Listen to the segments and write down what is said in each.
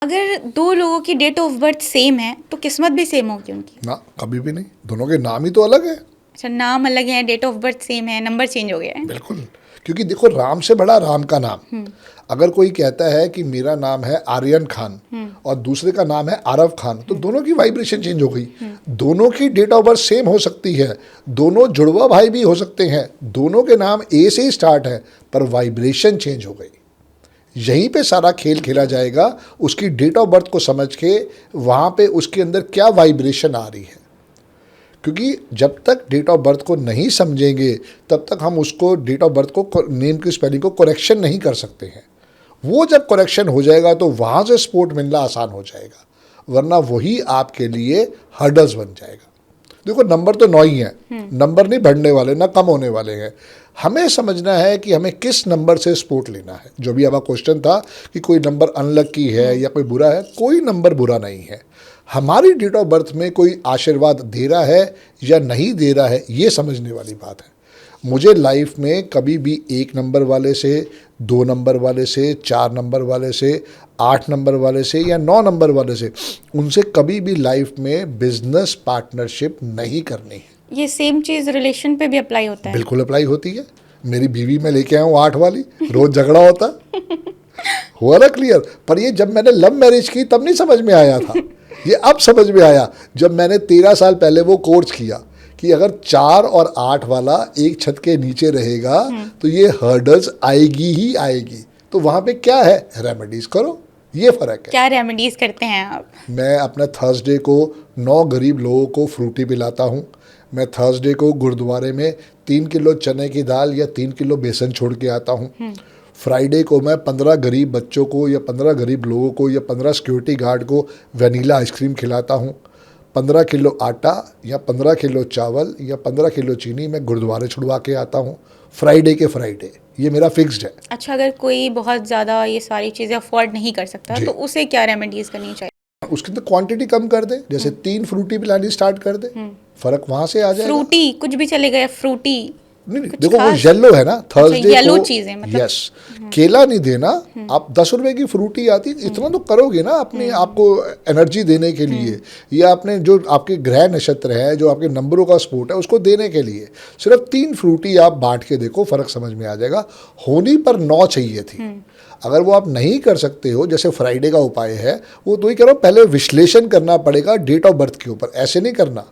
अगर दो लोगों की डेट ऑफ बर्थ सेम है तो किस्मत भी सेम होगी उनकी। ना, कभी भी नहीं। दोनों के नाम ही तो अलग है। अच्छा, नाम अलग है, डेट ऑफ बर्थ सेम है, नंबर चेंज हो गया है। बिल्कुल। क्योंकि देखो, राम से बड़ा राम का नाम। अगर कोई कहता है कि मेरा नाम है आर्यन खान और दूसरे का नाम है आरव खान, तो दोनों की वाइब्रेशन चेंज हो गई। दोनों की डेट ऑफ बर्थ सेम हो सकती है, दोनों जुड़वा भाई भी हो सकते हैं, दोनों के नाम ए से ही स्टार्ट है, पर वाइब्रेशन चेंज हो गई। यहीं पे सारा खेल खेला जाएगा, उसकी डेट ऑफ बर्थ को समझ के वहाँ पे उसके अंदर क्या वाइब्रेशन आ रही है। क्योंकि जब तक डेट ऑफ बर्थ को नहीं समझेंगे तब तक हम उसको डेट ऑफ बर्थ को, नेम की स्पेलिंग को करेक्शन नहीं कर सकते हैं। वो जब करेक्शन हो जाएगा तो वहाँ से सपोर्ट मिलना आसान हो जाएगा, वरना वही आपके लिए हर्डल्स बन जाएगा। देखो, नंबर तो 9 ही है, नंबर नहीं बढ़ने वाले ना कम होने वाले हैं। हमें समझना है कि हमें किस नंबर से सपोर्ट लेना है। जो भी आपका क्वेश्चन था कि कोई नंबर अनलकी है या कोई बुरा है, कोई नंबर बुरा नहीं है। हमारी डेट ऑफ बर्थ में कोई आशीर्वाद दे रहा है या नहीं दे रहा है, ये समझने वाली बात है। मुझे लाइफ में कभी भी 1 नंबर वाले से, 2 नंबर वाले से, 4 नंबर वाले से, 8 नंबर वाले से या 9 नंबर वाले से, उनसे कभी भी लाइफ में बिजनेस पार्टनरशिप नहीं करनी है। ये सेम चीज़ रिलेशन पे भी अप्लाई होता है? बिल्कुल अप्लाई होती है। मेरी बीवी में लेके आया हूँ 8 वाली, रोज झगड़ा होता। हुआ ना क्लियर? पर ये जब मैंने लव मैरिज की तब नहीं समझ में आया था, ये अब समझ में आया जब मैंने 13 साल पहले वो कोर्स किया कि अगर 4 और 8 वाला एक छत के नीचे रहेगा तो ये हर्डल्स आएगी ही आएगी। तो वहाँ पे क्या है, रेमेडीज करो, ये फ़र्क है। क्या रेमेडीज करते हैं आप? मैं अपना थर्सडे को 9 गरीब लोगों को फ्रूटी पिलाता हूँ। मैं थर्सडे को गुरुद्वारे में 3 किलो चने की दाल या 3 किलो बेसन छोड़ के आता हूँ। फ्राइडे को मैं 15 गरीब बच्चों को या 15 गरीब लोगों को या 15 सिक्योरिटी गार्ड को वनीला आइसक्रीम खिलाता हूँ। 15 किलो आटा या 15 किलो चावल या 15 किलो चीनी मैं गुरुद्वारे छुड़वा के आता हूँ फ्राइडे के फ्राइडे। ये मेरा फिक्स्ड है। अच्छा, अगर कोई बहुत ज़्यादा ये सारी चीज़ें अफोर्ड नहीं कर सकता जी। तो उसे क्या रेमेडीज करनी चाहिए? उसकी तो क्वांटिटी कम कर दे, जैसे 3 फ्रूटी पिलानी स्टार्ट कर दे, फर्क वहां से आ जाएगा। फ्रूटी कुछ भी चलेगा या फ्रूटी? नहीं, कुछ देखो वो खास? येलो है ना थर्सडे येलो को। चीज़ें मतलब? यस, केला नहीं देना। आप 10 रुपए की फ्रूटी आती, इतना तो करोगे ना अपने आपको एनर्जी देने के लिए, या अपने जो आपके ग्रह नक्षत्र है, जो आपके नंबरों का सपोर्ट है, उसको देने के लिए। सिर्फ 3 फ्रूटी आप बांट के देखो, फर्क समझ में आ जाएगा। होनी पर 9 चाहिए थी। अगर वो आप नहीं कर सकते हो, जैसे फ्राइडे का उपाय है, वो तो ही करो, पहले विश्लेषण करना पड़ेगा डेट ऑफ बर्थ के ऊपर, ऐसे नहीं करना।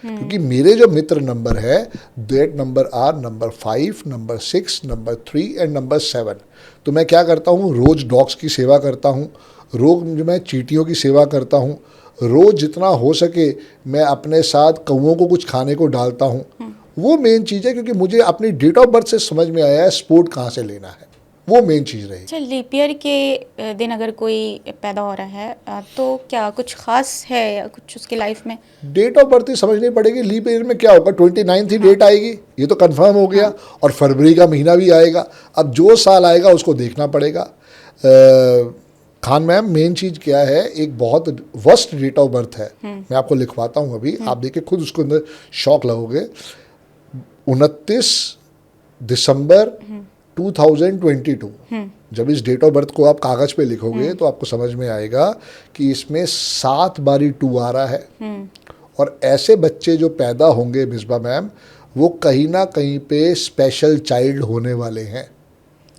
क्योंकि मेरे जो मित्र नंबर है, that number are number 5, number 6, number 3 and number 7। तो मैं क्या करता हूँ, रोज़ डॉग्स की सेवा करता हूँ, रोज़ मैं चींटियों की सेवा करता हूँ, रोज़ जितना हो सके मैं अपने साथ कौवों को कुछ खाने को डालता हूँ। वो मेन चीज़ है, क्योंकि मुझे अपनी डेट ऑफ बर्थ से समझ में आया है स्पोर्ट कहाँ से लेना है, वो मेन चीज़ रही। अच्छा, लीप ईयर के दिन अगर कोई पैदा हो रहा है तो क्या कुछ खास है या कुछ उसकी लाइफ में? डेट ऑफ बर्थ ही समझनी पड़ेगी। लीप ईयर में क्या होगा, 29 ही डेट आएगी, ये तो कंफर्म हो गया। और फरवरी का महीना भी आएगा। अब जो साल आएगा उसको देखना पड़ेगा। खान मैम, मेन चीज़ क्या है, एक बहुत वर्स्ट डेट ऑफ बर्थ है, मैं आपको लिखवाता हूँ अभी, आप देखिए खुद उसके अंदर शॉक लगोगे। 29 दिसंबर 2022। जब इस डेट ऑफ बर्थ को आप कागज पे लिखोगे तो आपको समझ में आएगा कि इसमें 7 बारी 2 आ रहा है। और ऐसे बच्चे जो पैदा होंगे मिसबा मैम, वो कहीं ना कहीं पे स्पेशल चाइल्ड होने वाले हैं।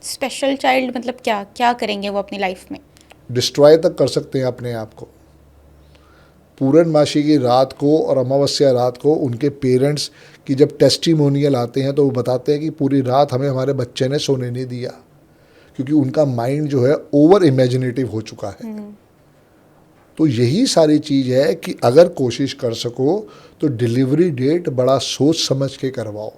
स्पेशल चाइल्ड मतलब क्या क्या करेंगे वो अपनी लाइफ में? डिस्ट्रॉय तक कर सकते हैं अपने आप को। पूर्णमासी की रात को और अमावस्या रात को उनके पेरेंट्स की जब टेस्टिमोनियल आते हैं तो वो बताते हैं कि पूरी रात हमें हमारे बच्चे ने सोने नहीं दिया, क्योंकि उनका माइंड जो है ओवर इमेजिनेटिव हो चुका है। तो यही सारी चीज़ है कि अगर कोशिश कर सको तो डिलीवरी डेट बड़ा सोच समझ के करवाओ।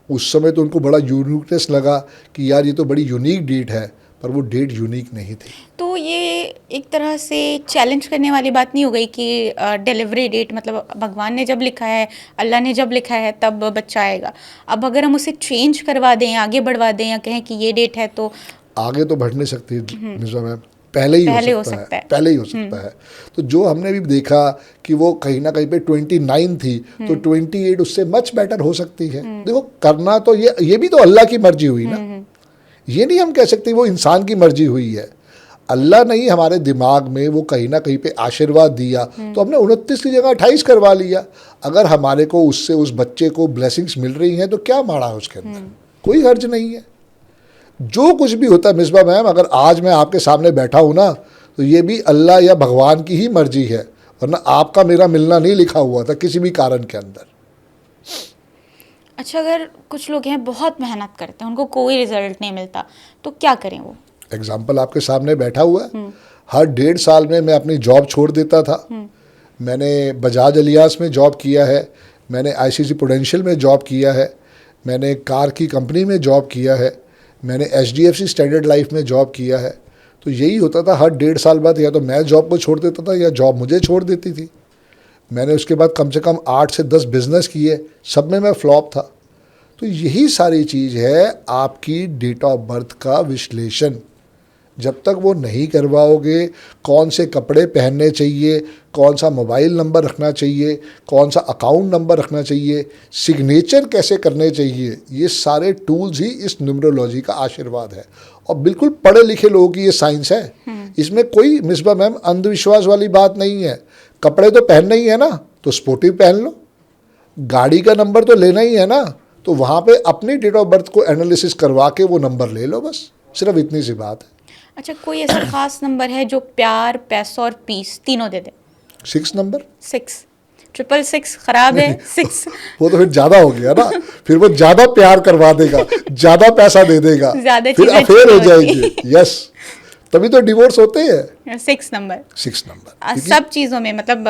उस समय तो उनको बड़ा यूनिकनेस लगा कि यार ये तो बड़ी यूनिक डेट है, पर वो डेट यूनिक नहीं थी। तो ये एक तरह से चैलेंज करने वाली बात नहीं हो गई कि डिलीवरी डेट मतलब भगवान ने जब लिखा है, अल्लाह ने जब लिखा है तब बच्चा आएगा। अब अगर हम उसे चेंज करवा दें, आगे बढ़वा दें या कहें कि ये डेट है, तो आगे तो बढ़ नहीं सकती मिर्जा मैम, पहले ही हो सकता है, पहले ही हो सकता है। तो जो हमने भी देखा कि वो कहीं ना कहीं पे 29 थी, तो 28 उससे मच बेटर हो सकती है। देखो, करना तो ये भी तो अल्लाह की मर्जी हुई ना, ये नहीं हम कह सकते वो इंसान की मर्जी हुई है। अल्लाह ने ही हमारे दिमाग में वो कहीं ना कहीं पे आशीर्वाद दिया, तो हमने 29 की जगह 28 करवा लिया। अगर हमारे को उससे उस बच्चे को ब्लेसिंग्स मिल रही हैं तो क्या माड़ा है उसके अंदर, कोई हर्ज नहीं है। जो कुछ भी होता है मिसबा मैम, अगर आज मैं आपके सामने बैठा हूँ ना, तो ये भी अल्लाह या भगवान की ही मर्जी है, वरना आपका मेरा मिलना नहीं लिखा हुआ था किसी भी कारण के अंदर। अच्छा, अगर कुछ लोग हैं बहुत मेहनत करते हैं, उनको कोई रिजल्ट नहीं मिलता, तो क्या करें वो? एग्जाम्पल आपके सामने बैठा हुआ है। हर 1.5 साल में मैं अपनी जॉब छोड़ देता था। मैंने बजाज अलियास में जॉब किया है, मैंने आईसीसी प्रूडेंशियल में जॉब किया है, मैंने कार की कंपनी में जॉब किया है, मैंने एचडीएफसी स्टैंडर्ड लाइफ में जॉब किया है। तो यही होता था, हर 1.5 साल बाद या तो मैं जॉब को छोड़ देता था या जॉब मुझे छोड़ देती थी। मैंने उसके बाद कम से कम 8 से 10 बिजनेस किए, सब में मैं फ्लॉप था। तो यही सारी चीज़ है आपकी डेट ऑफ बर्थ का विश्लेषण। जब तक वो नहीं करवाओगे, कौन से कपड़े पहनने चाहिए, कौन सा मोबाइल नंबर रखना चाहिए, कौन सा अकाउंट नंबर रखना चाहिए, सिग्नेचर कैसे करने चाहिए, ये सारे टूल्स ही इस न्यूमरोलॉजी का आशीर्वाद है। और बिल्कुल पढ़े लिखे लोगों की ये साइंस है, इसमें कोई मिसबा मैम अंधविश्वास वाली बात नहीं है। कपड़े तो पहनने ही है ना, तो स्पोर्टिव पहन लो। गाड़ी का नंबर तो लेना ही है ना, तो वहाँ पे अपनी डेट ऑफ बर्थ को एनालिसिस करवा के वो नंबर ले लो, बस सिर्फ इतनी सी बात है। अच्छा, कोई ऐसा खास नंबर है जो प्यार, पैसा और पीस तीनों दे दे? 6 नंबर। 6, 666 खराब है 6। वो तो फिर ज्यादा हो गया ना, फिर वो ज्यादा प्यार करवा देगा, ज्यादा पैसा दे देगा, ज्यादा फिर चीजें अफेयर हो अच्छी जाएंगे। यस, तभी तो डिवोर्स होते हैं। 6 नंबर 6 नंबर सब चीज़ों में, मतलब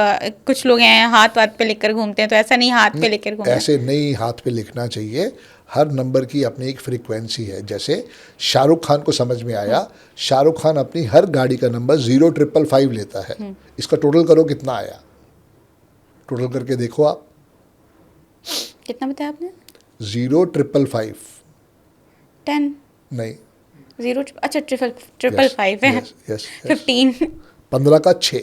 कुछ लोग हैं हाथ वाथ पे लेकर घूमते हैं, तो ऐसा नहीं हाथ पे लेकर घूमते हैं। ऐसे नहीं हाथ पे लिखना चाहिए। हर नंबर की अपनी एक फ्रीक्वेंसी है। जैसे शाहरुख खान को समझ में आया, शाहरुख खान अपनी हर गाड़ी का नंबर 0555 लेता है। इसका टोटल करो कितना आया, टोटल करके देखो आप। कितना बताया आपने? 0555 10 नहीं, 0, अच्छा 555 है। यस यस 15 15 का 6।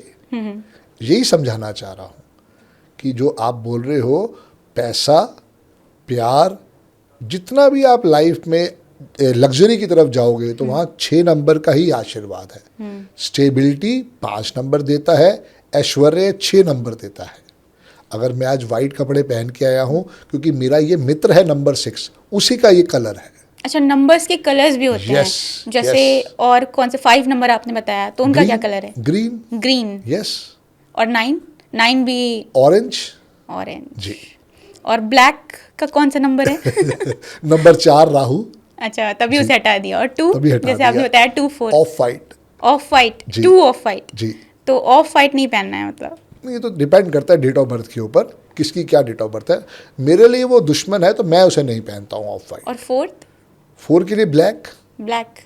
यही समझाना चाह रहा हूँ कि जो आप बोल रहे हो, पैसा, प्यार, जितना भी आप लाइफ में लग्जरी की तरफ जाओगे तो वहाँ 6 नंबर का ही आशीर्वाद है। स्टेबिलिटी 5 नंबर देता है, ऐश्वर्य 6 नंबर देता है। अगर मैं आज वाइट कपड़े पहन के आया हूँ क्योंकि मेरा ये मित्र है नंबर 6, उसी का ये कलर है। अच्छा, नंबर्स के कलर्स भी होते Yes, हैं जैसे yes. और कौन से 5 नंबर आपने बताया, तो उनका क्या कलर है? ग्रीन। ग्रीन। यस। और 9 भी ऑरेंज। ऑरेंज जी। और ब्लैक का कौन सा नंबर है? नंबर 4 राहु। अच्छा, तभी उसे हटा दिया। और 2 तभी हटा जैसे आपने दिया। बताया 2 4 ऑफ वाइट। ऑफ वाइट, जी। 2 ऑफ वाइट। जी। तो ऑफ वाइट नहीं पहनना है मतलब? ये तो डिपेंड करता है डेट ऑफ बर्थ के ऊपर, किसकी क्या डेट ऑफ बर्थ है। मेरे लिए वो दुश्मन है तो मैं उसे नहीं पहनता हूँ ऑफ वाइट। और 4th? 4 के लिए ब्लैक। ब्लैक।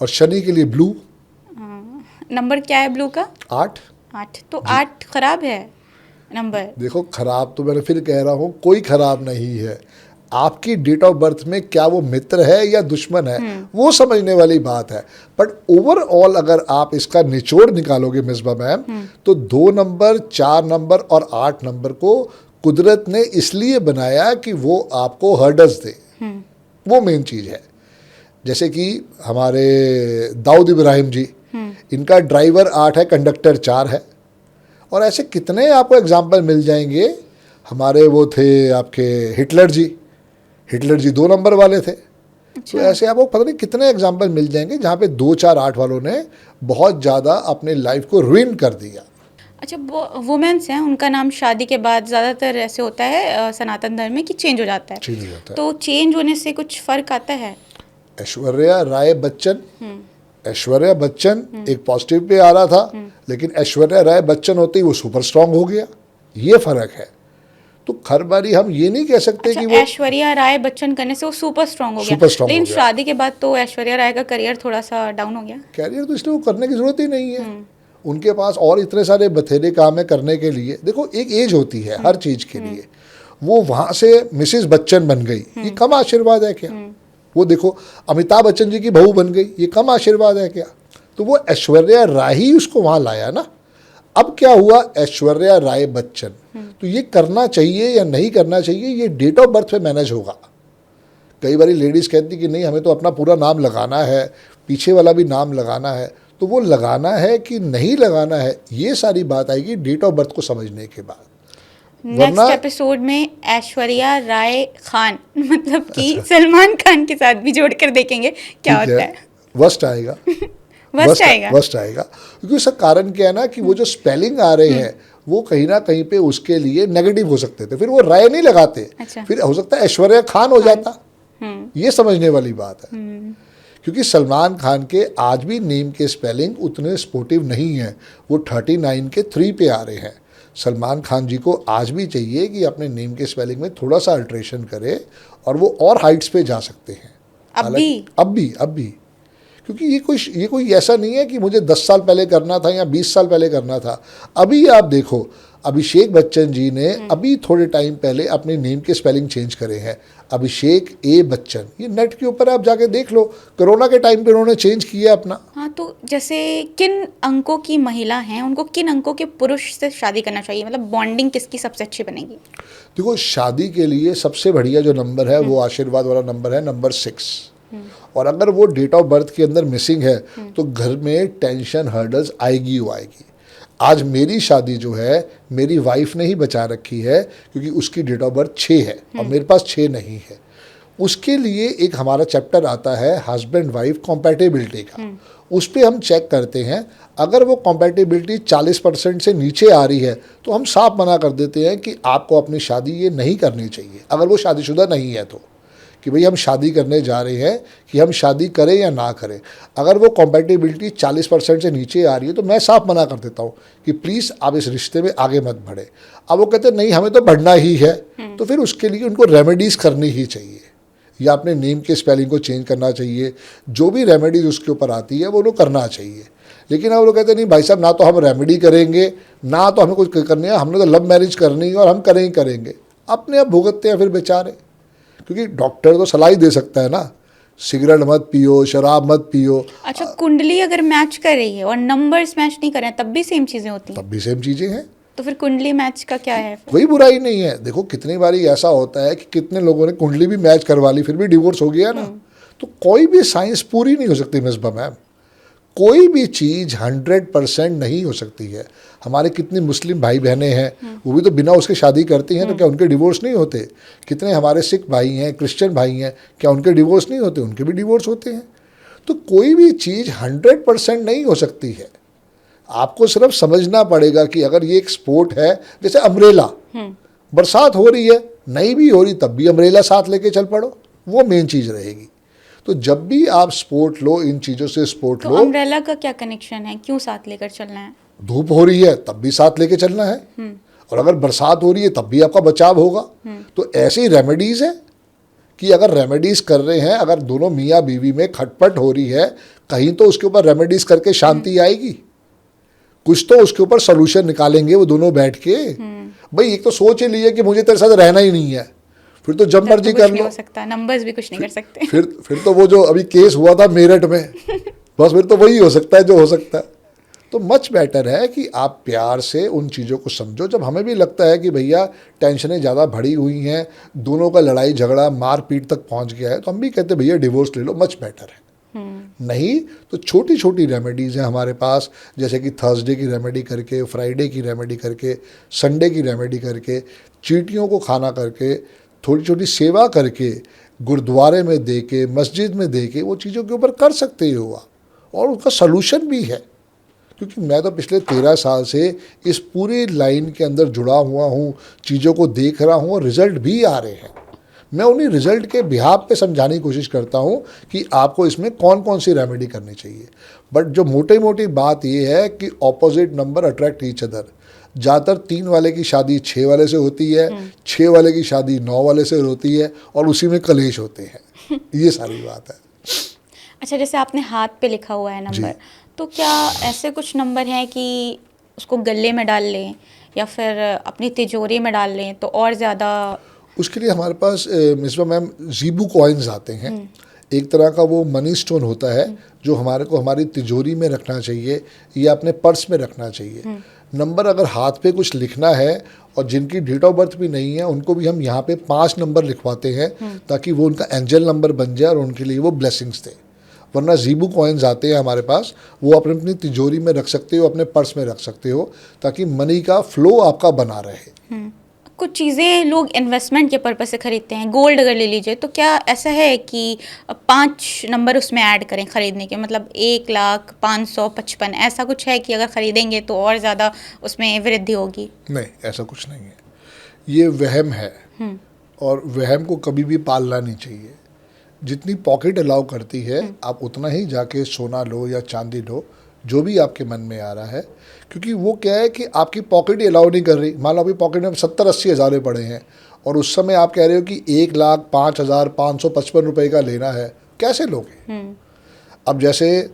और शनि के लिए ब्लू। नंबर क्या है ब्लू का? 8। 8। तो 8 खराब है नंबर? देखो, खराब तो मैंने फिर कह रहा हूँ, कोई खराब नहीं है। आपकी डेट ऑफ बर्थ में क्या वो मित्र है या दुश्मन है, वो समझने वाली बात है। बट ओवरऑल अगर आप इसका निचोड़ निकालोगे मिसबा मैम, तो 2 नंबर, 4 नंबर और 8 नंबर को कुदरत ने इसलिए बनाया कि वो आपको हर्डल्स दे। वो मेन चीज़ है। जैसे कि हमारे दाऊद इब्राहिम जी, इनका ड्राइवर 8 है, कंडक्टर 4 है। और ऐसे कितने आपको एग्जाम्पल मिल जाएंगे। हमारे वो थे आपके हिटलर जी 2 नंबर वाले थे। तो ऐसे आपको पता नहीं कितने एग्जाम्पल मिल जाएंगे जहाँ पे 2 4 8 वालों ने बहुत ज़्यादा अपने लाइफ को रुइन कर दिया। अच्छा, वुमेन्स हैं, उनका नाम शादी के बाद ज़्यादातर ऐसे होता है सनातन धर्म में कि चेंज हो जाता है। चेंज हो जाता है। तो चेंज होने से कुछ फ़र्क आता है? ऐश्वर्या राय बच्चन एक पॉजिटिव पे आ रहा था, लेकिन ऐश्वर्या राय बच्चन होते ही वो सुपर स्ट्रांग हो गया। ये फ़र्क है। तो हर बारी हम ये नहीं कह सकते अच्छा, कि वो ऐश्वर्या राय बच्चन करने से वो सुपर स्ट्रांग हो गया। सुपर स्ट्रांग लेकिन हो गया। शादी के बाद तो ऐश्वर्या राय का करियर थोड़ा सा डाउन हो गया। कैरियर तो इसलिए वो करने की ज़रूरत ही नहीं है। उनके पास और इतने सारे बथेरे काम है करने के लिए। देखो, एक एज होती है हर चीज़ के लिए। वो वहाँ से मिसेस बच्चन बन गई, ये कम आशीर्वाद है क्या? वो देखो, अमिताभ बच्चन जी की बहू बन गई, ये कम आशीर्वाद है क्या? तो वो ऐश्वर्या राय ही उसको वहाँ लाया ना। अब क्या हुआ, ऐश्वर्या राय बच्चन। तो ये करना चाहिए या नहीं करना चाहिए, ये डेट ऑफ बर्थ पे मैनेज होगा। कई बार लेडीज़ कहती कि नहीं, हमें तो अपना पूरा नाम लगाना है, पीछे वाला भी नाम लगाना है। तो वो लगाना है कि नहीं लगाना है, ये सारी बात आएगी डेट ऑफ बर्थ को समझने के बाद। नेक्स्ट एपिसोड में ऐश्वर्या राय खान मतलब कि सलमान खान के साथ भी जोड़कर देखेंगे क्या ठीक होता है। वर्स्ट आएगा। वर्स्ट आएगा क्योंकि उसका कारण क्या है ना कि वो जो स्पेलिंग आ रहे हैं वो कहीं ना कहीं पे उसके लिए नेगेटिव हो सकते थे, फिर वो राय नहीं लगाते। अच्छा। फिर हो सकता है ऐश्वर्या खान हो जाता। ये समझने वाली बात है। क्योंकि सलमान खान के आज भी नेम के स्पेलिंग उतने स्पोर्टिव नहीं है, वो 39 के 3 पे आ रहे हैं। सलमान खान जी को आज भी चाहिए कि अपने नेम के स्पेलिंग में थोड़ा सा अल्ट्रेशन करे और वो और हाइट्स पे जा सकते हैं। अब भी क्योंकि ये कोई ऐसा नहीं है कि मुझे 10 साल पहले करना था या 20 साल पहले करना था। अभी आप देखो, अभिषेक बच्चन जी ने अभी थोड़े टाइम पहले अपने नेम के स्पेलिंग चेंज करे हैं, अभिषेक ए बच्चन। ये नेट के ऊपर आप जाके देख लो, कोरोना के टाइम पे उन्होंने चेंज किया अपना। हाँ, तो जैसे किन अंकों की महिला हैं, उनको किन अंकों के पुरुष से शादी करना चाहिए, मतलब बॉन्डिंग किसकी सबसे अच्छी बनेगी? देखो, शादी के लिए सबसे बढ़िया जो नंबर है वो आशीर्वाद वाला नंबर है, नंबर 6। और अगर वो डेट ऑफ बर्थ के अंदर मिसिंग है तो घर में टेंशन हर्डल्स आएगी। आज मेरी शादी जो है मेरी वाइफ ने ही बचा रखी है क्योंकि उसकी डेट ऑफ बर्थ 6 है और मेरे पास 6 नहीं है। उसके लिए एक हमारा चैप्टर आता है हस्बैंड वाइफ कॉम्पैटिबिलिटी का। उस पर हम चेक करते हैं, अगर वो कॉम्पैटिबिलिटी 40% से नीचे आ रही है तो हम साफ मना कर देते हैं कि आपको अपनी शादी ये नहीं करनी चाहिए, अगर वो शादीशुदा नहीं है तो, कि भाई हम शादी करने जा रहे हैं कि हम शादी करें या ना करें। अगर वो कॉम्पैटिबिलिटी 40% से नीचे आ रही है तो मैं साफ मना कर देता हूँ कि प्लीज़ आप इस रिश्ते में आगे मत बढ़े। अब वो कहते हैं नहीं हमें तो बढ़ना ही है, तो फिर उसके लिए उनको रेमेडीज़ करनी ही चाहिए, या अपने नेम के स्पेलिंग को चेंज करना चाहिए। जो भी रेमेडीज़ उसके ऊपर आती है वो लोग करना चाहिए। लेकिन अब लोग कहते हैं नहीं भाई साहब, ना तो हम रेमेडी करेंगे ना तो हमें कुछ करनी है, हमने तो लव मैरिज करनी है और हम करेंगे। अपने आप भुगतते हैं फिर बेचारे, क्योंकि डॉक्टर तो सलाह ही दे सकता है ना, सिगरेट मत पियो, शराब मत पियो। अच्छा, कुंडली अगर मैच कर रही है और नंबर्स मैच नहीं कर रहे हैं तब भी सेम चीज़ें होती हैं? तब भी सेम चीज़ें हैं। तो फिर कुंडली मैच का क्या है? कोई बुराई नहीं है। देखो, कितनी बारी ऐसा होता है कि कितने लोगों ने कुंडली भी मैच करवा ली फिर भी डिवोर्स हो गया ना। तो कोई भी साइंस पूरी नहीं हो सकती मिसबा मैम, कोई भी चीज़ 100% नहीं हो सकती है। हमारे कितने मुस्लिम भाई बहनें हैं वो भी तो बिना उसके शादी करती हैं, तो क्या उनके डिवोर्स नहीं होते? कितने हमारे सिख भाई हैं, क्रिश्चियन भाई हैं, क्या उनके डिवोर्स नहीं होते? उनके भी डिवोर्स होते हैं। तो कोई भी चीज़ 100% नहीं हो सकती है। आपको सिर्फ समझना पड़ेगा कि अगर ये एक स्पोर्ट है, जैसे अम्ब्रेला, बरसात हो रही है नहीं भी हो रही तब भी अम्ब्रेला साथ लेके चल पड़ो, वो मेन चीज़ रहेगी। तो जब भी आप स्पोर्ट लो, इन चीज़ों से स्पोर्ट लो। अम्ब्रेला का क्या कनेक्शन है, क्यों साथ लेकर चलना है? धूप हो रही है तब भी साथ लेके चलना है, और अगर बरसात हो रही है तब भी आपका बचाव होगा। तो ऐसी रेमेडीज़ है कि अगर रेमेडीज़ कर रहे हैं, अगर दोनों मियाँ बीवी में खटपट हो रही है, कहीं तो उसके ऊपर रेमेडीज़ करके शांति आएगी, कुछ तो उसके ऊपर सोल्यूशन निकालेंगे वो दोनों बैठ के। भाई एक तो सोच ही लिए कि मुझे तेरे साथ रहना ही नहीं है, फिर तो जब मर्जी कर लो, नंबर्स भी कुछ नहीं कर सकते। फिर तो वो जो अभी केस हुआ था मेरठ में, बस फिर तो वही हो सकता है जो हो सकता है। तो मच बेटर है कि आप प्यार से उन चीज़ों को समझो। जब हमें भी लगता है कि भैया टेंशनें ज़्यादा बढ़ी हुई हैं, दोनों का लड़ाई झगड़ा मारपीट तक पहुंच गया है, तो हम भी कहते हैं भैया डिवोर्स ले लो, मच बेटर है। नहीं तो छोटी छोटी रेमेडीज़ हैं हमारे पास, जैसे कि थर्सडे की रेमेडी करके, फ्राइडे की रेमेडी करके, संडे की रेमेडी करके, चींटियों को खाना करके, थोड़ी छोटी सेवा करके, गुरुद्वारे में दे के, मस्जिद में दे के, वो चीज़ों के ऊपर कर सकते हो आप, और उसका सलूशन भी है। क्योंकि मैं तो पिछले 13 साल से इस पूरी लाइन के अंदर जुड़ा हुआ हूँ, चीज़ों को देख रहा हूँ और रिज़ल्ट भी आ रहे हैं। मैं उन्हीं रिज़ल्ट के बिहाफ पे समझाने की कोशिश करता हूँ कि आपको इसमें कौन कौन सी रेमेडी करनी चाहिए। बट जो मोटी बात ये है कि opposite number attract each other. ज़्यादातर 3 वाले की शादी 6 वाले से होती है, 6 वाले की शादी 9 वाले से होती है, और उसी में कलेश होते हैं। ये सारी बात है। अच्छा, जैसे आपने हाथ पे लिखा हुआ है नंबर, तो क्या ऐसे कुछ नंबर हैं कि उसको गले में डाल लें या फिर अपनी तिजोरी में डाल लें तो और ज़्यादा? उसके लिए हमारे पास मिसबा मैम ज़ीबू कॉइन्स आते हैं। एक तरह का वो मनी स्टोन होता है जो हमारे को हमारी तिजोरी में रखना चाहिए या अपने पर्स में रखना चाहिए। नंबर अगर हाथ पे कुछ लिखना है और जिनकी डेट ऑफ बर्थ भी नहीं है उनको भी हम यहाँ पे 5 नंबर लिखवाते हैं ताकि वो उनका एंजल नंबर बन जाए और उनके लिए वो ब्लेसिंग्स दे। वरना ज़ीबू कॉइन्स आते हैं हमारे पास, वो अपने अपनी तिजोरी में रख सकते हो, अपने पर्स में रख सकते हो, ताकि मनी का फ्लो आपका बना रहे। कुछ चीज़ें लोग इन्वेस्टमेंट के पर्पज से खरीदते हैं। गोल्ड अगर ले लीजिए तो क्या ऐसा है कि 5 नंबर उसमें ऐड करें खरीदने के, मतलब 1,05,55 ऐसा कुछ है कि अगर खरीदेंगे तो और ज़्यादा उसमें वृद्धि होगी? नहीं, ऐसा कुछ नहीं है, ये वहम है, और वहम को कभी भी पालना नहीं चाहिए। जितनी पॉकेट अलाउ करती है आप उतना ही जाके सोना लो या चांदी लो, जो भी आपके मन में आ रहा है, क्योंकि वो क्या है कि आपकी पॉकेट ही अलाउ नहीं कर रही। मान लो आपकी पॉकेट में 70-80 हज़ार पड़े हैं और उस समय आप कह रहे हो कि 1,05,555 का लेना है, कैसे लोगे? अब जैसे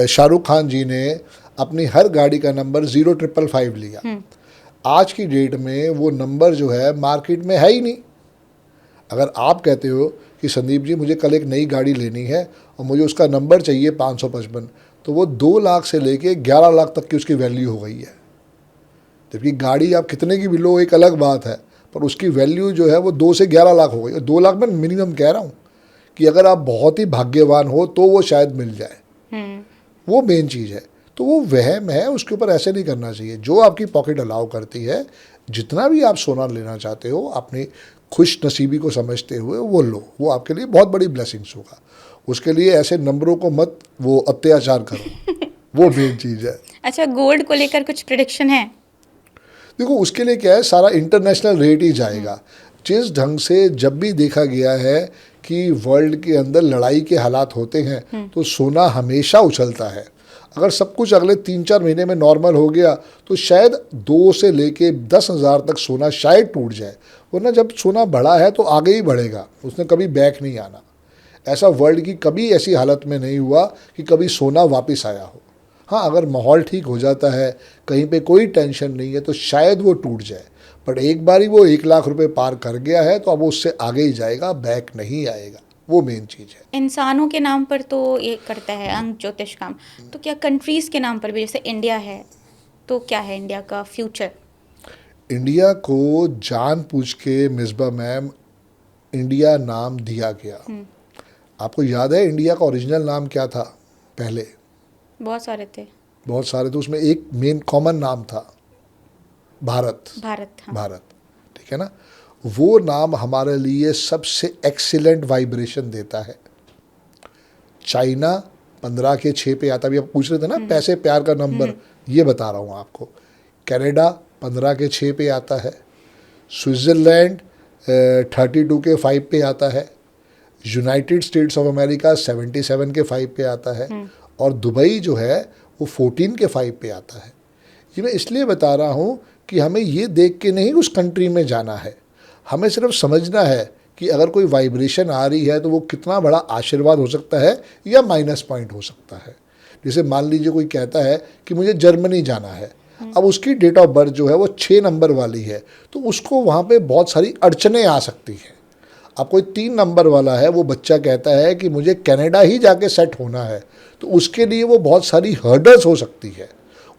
शाहरुख खान जी ने अपनी हर गाड़ी का नंबर 0555 लिया, आज की डेट में वो नंबर जो है मार्केट में है ही नहीं। अगर आप कहते हो कि संदीप जी मुझे कल एक नई गाड़ी लेनी है और मुझे उसका नंबर चाहिए 555, तो वो 2 लाख से लेके 11 लाख तक की उसकी वैल्यू हो गई है। जबकि गाड़ी आप कितने की भी लो एक अलग बात है, पर उसकी वैल्यू जो है वो 2 से 11 लाख हो गई। और 2 लाख में मिनिमम कह रहा हूँ कि अगर आप बहुत ही भाग्यवान हो तो वो शायद मिल जाए, वो मेन चीज़ है। तो वो वहम है, उसके ऊपर ऐसे नहीं करना चाहिए। जो आपकी पॉकेट अलाउ करती है, जितना भी आप सोना लेना चाहते हो अपनी खुश नसीबी को समझते हुए वो लो, वो आपके लिए बहुत बड़ी ब्लेसिंग्स होगा। उसके लिए ऐसे नंबरों को मत वो अत्याचार करो, वो मेन चीज़ है। अच्छा, गोल्ड को लेकर कुछ प्रिडिक्शन है? देखो उसके लिए क्या है, सारा इंटरनेशनल रेट ही जाएगा। जिस ढंग से जब भी देखा गया है कि वर्ल्ड के अंदर लड़ाई के हालात होते हैं तो सोना हमेशा उछलता है। अगर सब कुछ अगले 3-4 महीने में नॉर्मल हो गया तो शायद 2 से लेके 10,000 तक सोना शायद टूट जाए, वरना जब सोना बढ़ा है तो आगे ही बढ़ेगा, उसने कभी बैक नहीं आना। ऐसा वर्ल्ड की कभी ऐसी हालत में नहीं हुआ कि कभी सोना वापस आया हो। हाँ, अगर माहौल ठीक हो जाता है, कहीं पे कोई टेंशन नहीं है, तो शायद वो टूट जाए। पर एक बारी वो 1 लाख रुपए पार कर गया है तो अब वो उससे आगे ही जाएगा, बैक नहीं आएगा, वो मेन चीज़ है। इंसानों के नाम पर तो ये करता है अंक ज्योतिष काम, तो क्या कंट्रीज़ के नाम पर भी, जैसे इंडिया है, तो क्या है इंडिया का फ्यूचर? इंडिया को जानबूझ के मिसबा मैम इंडिया नाम दिया गया। आपको याद है इंडिया का ओरिजिनल नाम क्या था पहले? बहुत सारे थे। बहुत सारे, तो उसमें एक मेन कॉमन नाम था, भारत। भारत, हाँ। भारत, ठीक है ना? वो नाम हमारे लिए सबसे एक्सीलेंट वाइब्रेशन देता है। चाइना 15 के 6 पे आता, अभी आप पूछ रहे थे ना पैसे प्यार का नंबर, ये बता रहा हूँ आपको। कनाडा 15 के 6 पे आता है, स्विट्ज़रलैंड 32 के 5 पे आता है, यूनाइटेड स्टेट्स ऑफ अमेरिका 77 के 5 पे आता है, और दुबई जो है वो 14 के 5 पे आता है। ये मैं इसलिए बता रहा हूँ कि हमें ये देख के नहीं उस कंट्री में जाना है, हमें सिर्फ समझना है कि अगर कोई वाइब्रेशन आ रही है तो वो कितना बड़ा आशीर्वाद हो सकता है या माइनस पॉइंट हो सकता है। जैसे मान लीजिए कोई कहता है कि मुझे जर्मनी जाना है, अब उसकी डेट ऑफ बर्थ जो है वो 6 नंबर वाली है, तो उसको वहाँ पे बहुत सारी अड़चनें आ सकती हैं। अब कोई 3 नंबर वाला है, वो बच्चा कहता है कि मुझे कनाडा ही जाके सेट होना है, तो उसके लिए वो बहुत सारी हर्डल्स हो सकती है।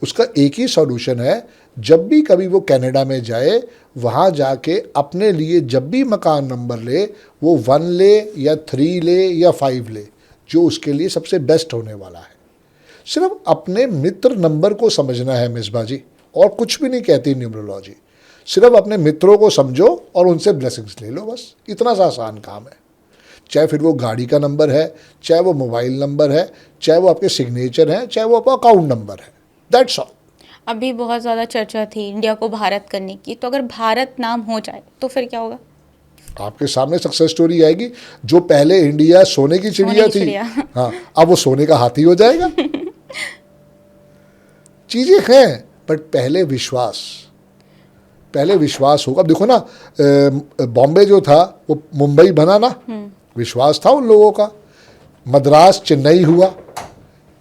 उसका एक ही सॉल्यूशन है, जब भी कभी वो कनाडा में जाए, वहाँ जाके अपने लिए जब भी मकान नंबर ले, वो 1 ले या 3 ले या 5 ले, जो उसके लिए सबसे बेस्ट होने वाला है। सिर्फ अपने मित्र नंबर को समझना है मिसबा जी, और कुछ भी नहीं कहती न्यूमरोलॉजी। सिर्फ अपने मित्रों को समझो और उनसे ब्लेसिंग्स ले लो, बस इतना सा आसान काम है। चाहे फिर वो गाड़ी का नंबर है, चाहे वो मोबाइल नंबर है, चाहे वो आपके सिग्नेचर है, चाहे वो आपका अकाउंट नंबर है, दैट्स ऑल। अभी बहुत ज़्यादा चर्चा थी इंडिया को भारत करने की, तो अगर भारत नाम हो जाए तो फिर क्या होगा? आपके सामने सक्सेस स्टोरी आएगी। जो पहले इंडिया सोने की चिड़िया थी, हाँ, अब वो सोने का हाथी हो जाएगा। चीज़ें हैं, बट पहले विश्वास होगा। अब देखो ना, बॉम्बे जो था वो मुंबई बना ना, विश्वास था उन लोगों का। मद्रास चेन्नई हुआ,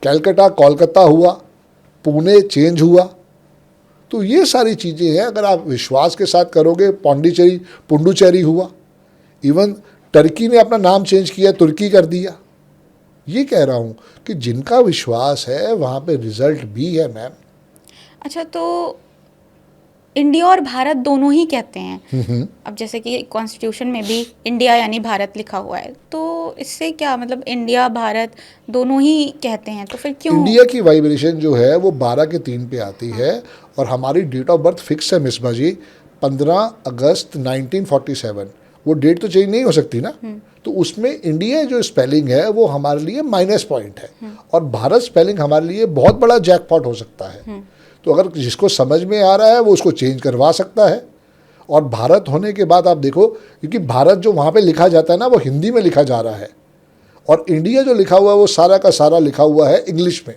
कलकत्ता कोलकाता हुआ, पुणे चेंज हुआ। तो ये सारी चीज़ें हैं, अगर आप विश्वास के साथ करोगे। पौंडीचेरी पुंडुचेरी हुआ, इवन टर्की ने अपना नाम चेंज किया, तुर्की कर दिया। ये कह रहा हूँ कि जिनका विश्वास है वहाँ पे रिजल्ट भी है मैम। अच्छा, तो इंडिया और भारत दोनों ही कहते हैं। अब जैसे कि कॉन्स्टिट्यूशन में भी इंडिया यानी भारत लिखा हुआ है, तो इससे क्या मतलब इंडिया भारत दोनों ही कहते हैं, तो फिर क्यों? इंडिया की वाइब्रेशन जो है वो 12 के 3 पे आती है और हमारी डेट ऑफ बर्थ फिक्स है मिसबा जी, 15 अगस्त 1947। वो डेट तो चेंज नहीं हो सकती ना। तो उसमें इंडिया जो स्पेलिंग है वो हमारे लिए माइनस पॉइंट है और भारत स्पेलिंग हमारे लिए बहुत बड़ा जैकपॉट हो सकता है। तो अगर जिसको समझ में आ रहा है वो उसको चेंज करवा सकता है। और भारत होने के बाद आप देखो, क्योंकि भारत जो वहाँ पे लिखा जाता है ना वो हिंदी में लिखा जा रहा है और इंडिया जो लिखा हुआ है वो सारा का सारा लिखा हुआ है इंग्लिश में।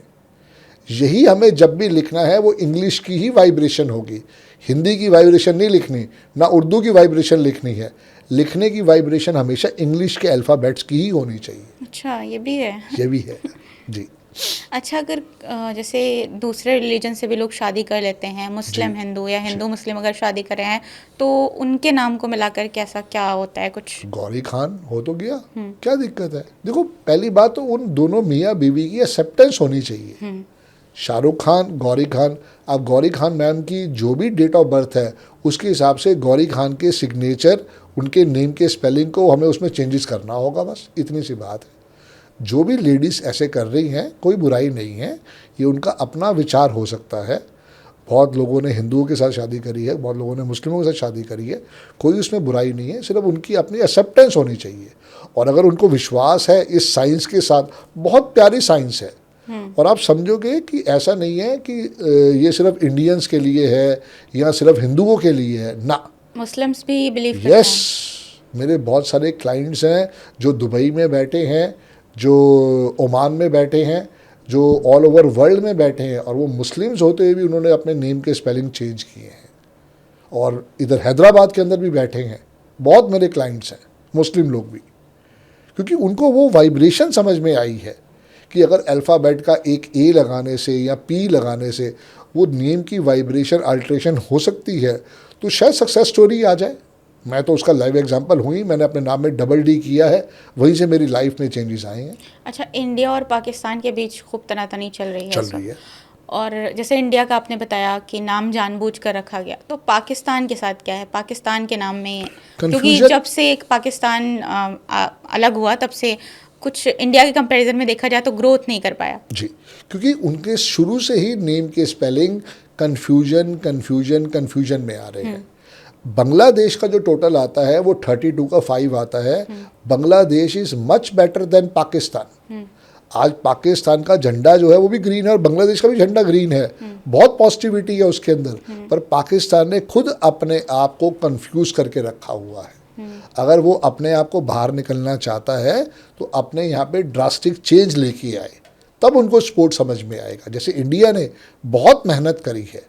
यही हमें जब भी लिखना है वो इंग्लिश की ही वाइब्रेशन होगी, हिंदी की वाइब्रेशन नहीं लिखनी, ना उर्दू की वाइब्रेशन लिखनी है। लिखने की वाइब्रेशन हमेशा इंग्लिश के अल्फ़ाबेट्स की ही होनी चाहिए। अच्छा, ये भी है। ये भी है जी। अच्छा, अगर जैसे दूसरे रिलीजन से भी लोग शादी कर लेते हैं, मुस्लिम जी। हिंदू या हिंदू मुस्लिम अगर शादी कर रहे हैं, तो उनके नाम को मिलाकर कैसा क्या होता है कुछ? गौरी खान हो तो गया, क्या दिक्कत है? देखो, पहली बात तो उन दोनों मियाँ बीवी की एक्सेप्टेंस होनी चाहिए। शाहरुख खान, गौरी खान। अब गौरी खान मैम की जो भी डेट ऑफ बर्थ है उसके हिसाब से गौरी खान के सिग्नेचर, उनके नेम के स्पेलिंग को हमें उसमें चेंजेस करना होगा, बस इतनी सी बात है। जो भी लेडीज़ ऐसे कर रही हैं कोई बुराई नहीं है, ये उनका अपना विचार हो सकता है। बहुत लोगों ने हिंदुओं के साथ शादी करी है, बहुत लोगों ने मुस्लिमों के साथ शादी करी है, कोई उसमें बुराई नहीं है, सिर्फ उनकी अपनी एक्सेप्टेंस होनी चाहिए। और अगर उनको विश्वास है इस साइंस के साथ, बहुत प्यारी साइंस है। और आप समझोगे कि ऐसा नहीं है कि ये सिर्फ इंडियंस के लिए है या सिर्फ हिंदुओं के लिए है ना, मुस्लिम्स भी बिलीव करते हैं। यस, मेरे बहुत सारे क्लाइंट्स हैं जो दुबई में बैठे हैं, जो ओमान में बैठे हैं, जो ऑल ओवर वर्ल्ड में बैठे हैं और वो मुस्लिम्स होते हुए भी उन्होंने अपने नेम के स्पेलिंग चेंज किए हैं। और इधर हैदराबाद के अंदर भी बैठे हैं बहुत मेरे क्लाइंट्स हैं, मुस्लिम लोग भी, क्योंकि उनको वो वाइब्रेशन समझ में आई है कि अगर अल्फ़ाबेट का एक ए लगाने से या पी लगाने से वो नेम की वाइब्रेशन अल्ट्रेशन हो सकती है, तो शायद सक्सेस स्टोरी आ जाए। मैं तो उसका लाइव एग्जांपल हुई, मैंने अपने नाम में डबल डी किया है, वहीं से मेरी लाइफ में चेंजेस आए हैं। अच्छा, इंडिया और पाकिस्तान के बीच खूब तनातनी चल रही है चल इस वक्त। रही है। और जैसे इंडिया का आपने बताया कि नाम जानबूझ कर रखा गया, तो पाकिस्तान के साथ क्या है? पाकिस्तान के नाम में, क्योंकि Confusion- जब से एक पाकिस्तान अलग हुआ तब से कुछ इंडिया के कंपैरिजन में देखा जाए तो ग्रोथ नहीं कर पाया। जी, क्योंकि उनके शुरू से ही नेम के स्पेलिंग कन्फ्यूजन कन्फ्यूजन कन्फ्यूजन में आ रहे हैं। बांग्लादेश का जो टोटल आता है वो 32 का 5 आता है। Bangladesh is much better than Pakistan. आज पाकिस्तान का झंडा जो है वो भी ग्रीन है और बांग्लादेश का भी झंडा ग्रीन है, बहुत पॉजिटिविटी है उसके अंदर। पर पाकिस्तान ने खुद अपने आप को कंफ्यूज करके रखा हुआ है। अगर वो अपने आप को बाहर निकलना चाहता है तो अपने यहाँ पे ड्रास्टिक चेंज लेके आए, तब उनको स्पोर्ट समझ में आएगा। जैसे इंडिया ने बहुत मेहनत करी है,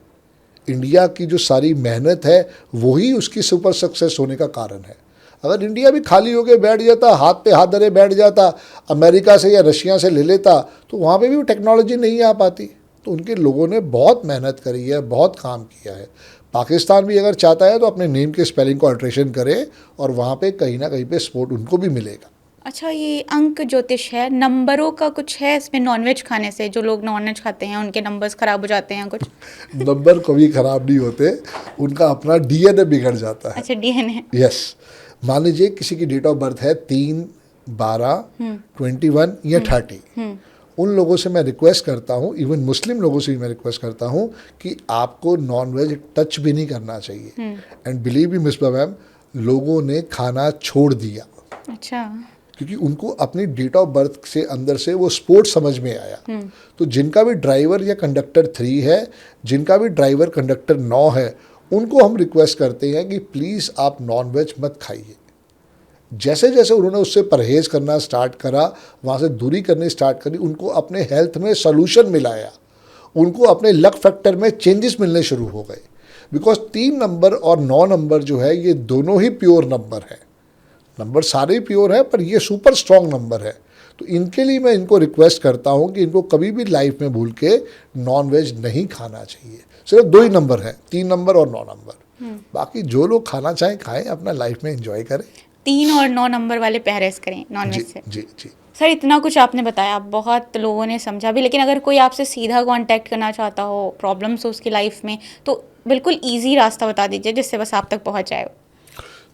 इंडिया की जो सारी मेहनत है वही उसकी सुपर सक्सेस होने का कारण है। अगर इंडिया भी खाली होकर बैठ जाता, हाथ पे हाथ धरे बैठ जाता, अमेरिका से या रशिया से ले लेता, तो वहाँ पे भी वो टेक्नोलॉजी नहीं आ पाती। तो उनके लोगों ने बहुत मेहनत करी है, बहुत काम किया है। पाकिस्तान भी अगर चाहता है तो अपने नेम के स्पेलिंग को अल्ट्रेशन करे और वहाँ पे कहीं ना कहीं पे सपोर्ट उनको भी मिलेगा। अच्छा, ये अंक ज्योतिष है, नंबरों का कुछ है इसमें? नॉनवेज खाने से जो लोग नॉनवेज खाते हैं उनके नंबर्स खराब हो जाते हैं कुछ? नंबर कभी खराब नहीं होते, उनका अपना डीएनए बिगड़ जाता है। अच्छा, डीएनए। यस, मान लीजिए किसी की डेट ऑफ बर्थ है 3, 12, 21 या 30। उन लोगों से मैं रिक्वेस्ट करता हूँ, इवन मुस्लिम लोगों से भी मैं रिक्वेस्ट करता हूँ कि आपको नॉनवेज टच भी नहीं करना चाहिए। And believe me miss ma'am, लोगों ने खाना छोड़ दिया। अच्छा, क्योंकि उनको अपनी डेट ऑफ बर्थ से अंदर से वो स्पोर्ट समझ में आया। तो जिनका भी ड्राइवर या कंडक्टर 3 है, जिनका भी ड्राइवर कंडक्टर 9 है, उनको हम रिक्वेस्ट करते हैं कि प्लीज़ आप नॉनवेज मत खाइए। जैसे जैसे उन्होंने उससे परहेज़ करना स्टार्ट करा, वहाँ से दूरी करनी स्टार्ट करी, उनको अपने हेल्थ में सॉल्यूशन मिलाया, उनको अपने लक फैक्टर में चेंजेस मिलने शुरू हो गए। बिकॉज 3 नंबर और 9 नंबर जो है ये दोनों ही प्योर नंबर है। नंबर सारे प्योर है पर ये सुपर स्ट्रॉन्ग नंबर है। तो इनके लिए मैं इनको रिक्वेस्ट करता हूँ कि इनको कभी भी लाइफ में भूल के नॉन वेज नहीं खाना चाहिए। सिर्फ 2 ही नंबर है, 3 नंबर और 9 नंबर। बाकी जो लोग खाना चाहें खाएं, अपना लाइफ में एंजॉय करें। 3 और 9 नंबर वाले परहेज करें जी नॉनवेज से। जी जी। सर इतना कुछ आपने बताया, बहुत लोगों ने समझा भी, लेकिन अगर कोई आपसे सीधा कांटेक्ट करना चाहता हो, प्रॉब्लम्स हो उसकी लाइफ में, तो बिल्कुल इजी रास्ता बता दीजिए जिससे बस आप तक पहुंच जाए।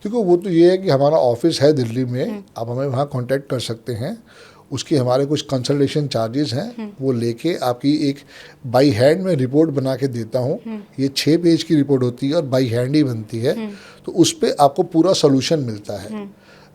देखो वो तो ये है कि हमारा ऑफिस है दिल्ली में, आप हमें वहाँ कांटेक्ट कर सकते हैं। उसकी हमारे कुछ कंसल्टेशन चार्जेस हैं, वो लेके आपकी एक बाई हैंड में रिपोर्ट बना के देता हूँ। ये 6 पेज की रिपोर्ट होती है और बाई हैंड ही बनती है, तो उस पर आपको पूरा सोल्यूशन मिलता है।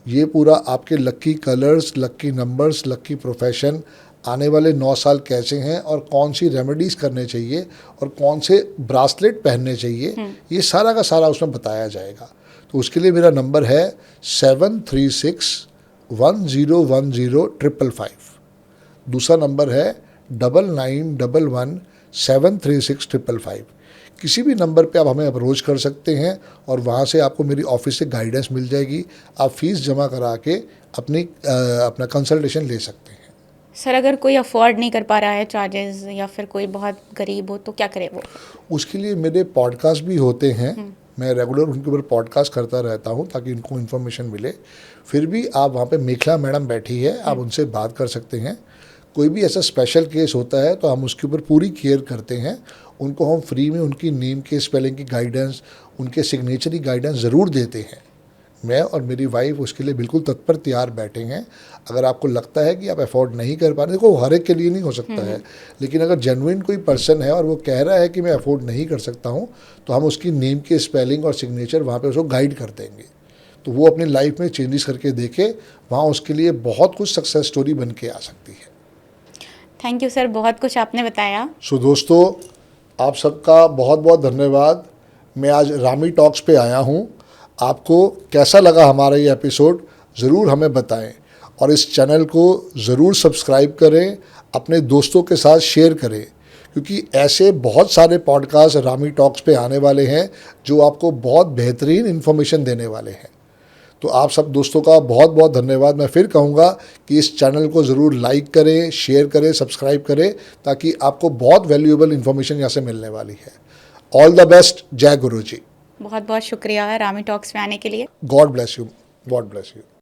ये पूरा आपके लक्की कलर्स, लक्की नंबर्स, लक्की प्रोफेशन, आने वाले 9 साल कैसे हैं और कौन सी रेमेडीज करने चाहिए और कौन से ब्रासलेट पहनने चाहिए, ये सारा का सारा उसमें बताया जाएगा। तो उसके लिए मेरा नंबर है 7361010555। दूसरा नंबर है 9911736555। किसी भी नंबर पे आप हमें अप्रोच कर सकते हैं और वहाँ से आपको मेरी ऑफिस से गाइडेंस मिल जाएगी। आप फीस जमा करा के अपना कंसल्टेशन ले सकते हैं। सर अगर कोई अफोर्ड नहीं कर पा रहा है चार्जेस, या फिर कोई बहुत गरीब हो, तो क्या करे वो? उसके लिए मेरे पॉडकास्ट भी होते हैं, मैं रेगुलर उनके ऊपर पॉडकास्ट करता रहता हूँ ताकि उनको इन्फॉर्मेशन मिले। फिर भी आप वहाँ पे मेखला मैडम बैठी है, आप उनसे बात कर सकते हैं। कोई भी ऐसा स्पेशल केस होता है तो हम उसके ऊपर पूरी केयर करते हैं। उनको हम फ्री में उनकी नेम के स्पेलिंग की गाइडेंस, उनके सिग्नेचर की गाइडेंस ज़रूर देते हैं। मैं और मेरी वाइफ उसके लिए बिल्कुल तत्पर तैयार बैठे हैं। अगर आपको लगता है कि आप अफोर्ड नहीं कर पा रहे, देखो हर एक के लिए नहीं हो सकता है, लेकिन अगर जेन्युइन कोई पर्सन है और वो कह रहा है कि मैं अफोर्ड नहीं कर सकता हूँ, तो हम उसकी नेम के स्पेलिंग और सिग्नेचर वहाँ पे उसको गाइड कर देंगे। तो वो अपनी लाइफ में चेंजेस करके देखे, वहाँ उसके लिए बहुत कुछ सक्सेस स्टोरी बन के आ सकती है। थैंक यू सर, बहुत कुछ आपने बताया। सो दोस्तों, आप सबका बहुत बहुत धन्यवाद। मैं आज रामी टॉक्स पे आया हूँ। आपको कैसा लगा हमारा ये एपिसोड, ज़रूर हमें बताएं और इस चैनल को ज़रूर सब्सक्राइब करें, अपने दोस्तों के साथ शेयर करें, क्योंकि ऐसे बहुत सारे पॉडकास्ट रामी टॉक्स पे आने वाले हैं जो आपको बहुत बेहतरीन इन्फॉर्मेशन देने वाले हैं। तो आप सब दोस्तों का बहुत बहुत धन्यवाद। मैं फिर कहूँगा कि इस चैनल को ज़रूर लाइक करें, शेयर करें, सब्सक्राइब करें, ताकि आपको बहुत वैल्यूएबल इन्फॉर्मेशन यहाँ से मिलने वाली है। All the best. जय गुरु जी। बहुत बहुत शुक्रिया रामी टॉक्स में आने के लिए। God bless you. God bless you.